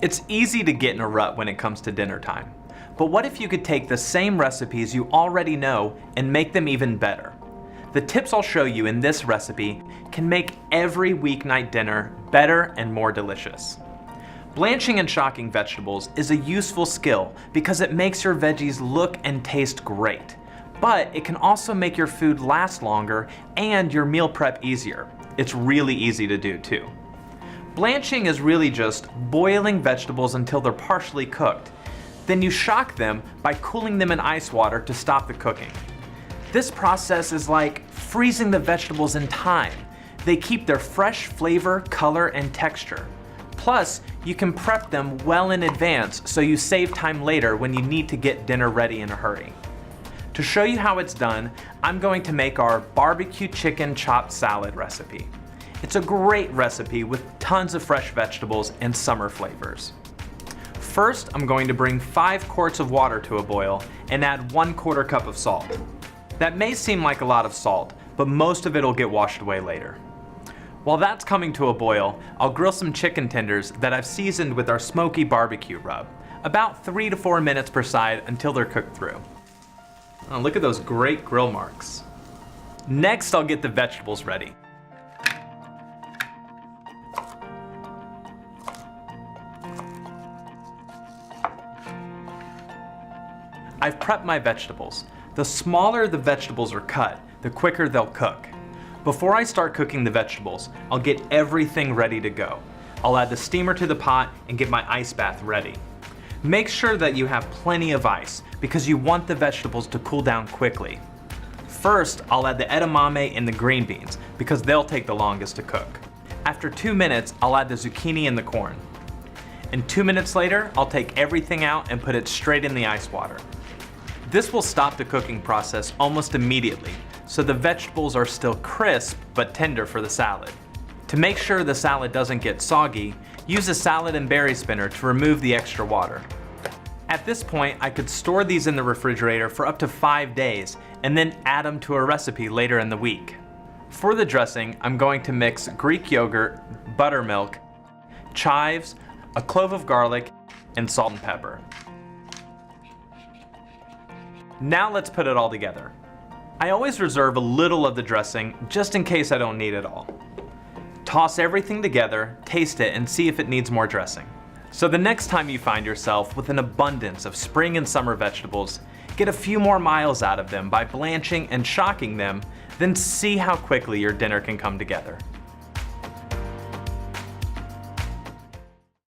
It's easy to get in a rut when it comes to dinner time. But what if you could take the same recipes you already know and make them even better? The tips I'll show you in this recipe can make every weeknight dinner better and more delicious. Blanching and shocking vegetables is a useful skill because it makes your veggies look and taste great. But it can also make your food last longer and your meal prep easier. It's really easy to do too. Blanching is really just boiling vegetables until they're partially cooked. Then you shock them by cooling them in ice water to stop the cooking. This process is like freezing the vegetables in time. They keep their fresh flavor, color, and texture. Plus, you can prep them well in advance so you save time later when you need to get dinner ready in a hurry. To show you how it's done, I'm going to make our barbecue chicken chopped salad recipe. It's a great recipe with tons of fresh vegetables and summer flavors. First, I'm going to bring 5 quarts of water to a boil and add 1/4 cup of salt. That may seem like a lot of salt, but most of it will get washed away later. While that's coming to a boil, I'll grill some chicken tenders that I've seasoned with our smoky barbecue rub, about 3 to 4 minutes per side until they're cooked through. Oh, look at those great grill marks. Next, I'll get the vegetables ready. I've prepped my vegetables. The smaller the vegetables are cut, the quicker they'll cook. Before I start cooking the vegetables, I'll get everything ready to go. I'll add the steamer to the pot and get my ice bath ready. Make sure that you have plenty of ice because you want the vegetables to cool down quickly. First, I'll add the edamame and the green beans because they'll take the longest to cook. After 2 minutes, I'll add the zucchini and the corn. And 2 minutes later, I'll take everything out and put it straight in the ice water. This will stop the cooking process almost immediately, so the vegetables are still crisp but tender for the salad. To make sure the salad doesn't get soggy, use a salad and berry spinner to remove the extra water. At this point, I could store these in the refrigerator for up to 5 days and then add them to a recipe later in the week. For the dressing, I'm going to mix Greek yogurt, buttermilk, chives, a clove of garlic, and salt and pepper. Now let's put it all together. I always reserve a little of the dressing just in case I don't need it all. Toss everything together, taste it, and see if it needs more dressing. So the next time you find yourself with an abundance of spring and summer vegetables, get a few more miles out of them by blanching and shocking them, then see how quickly your dinner can come together.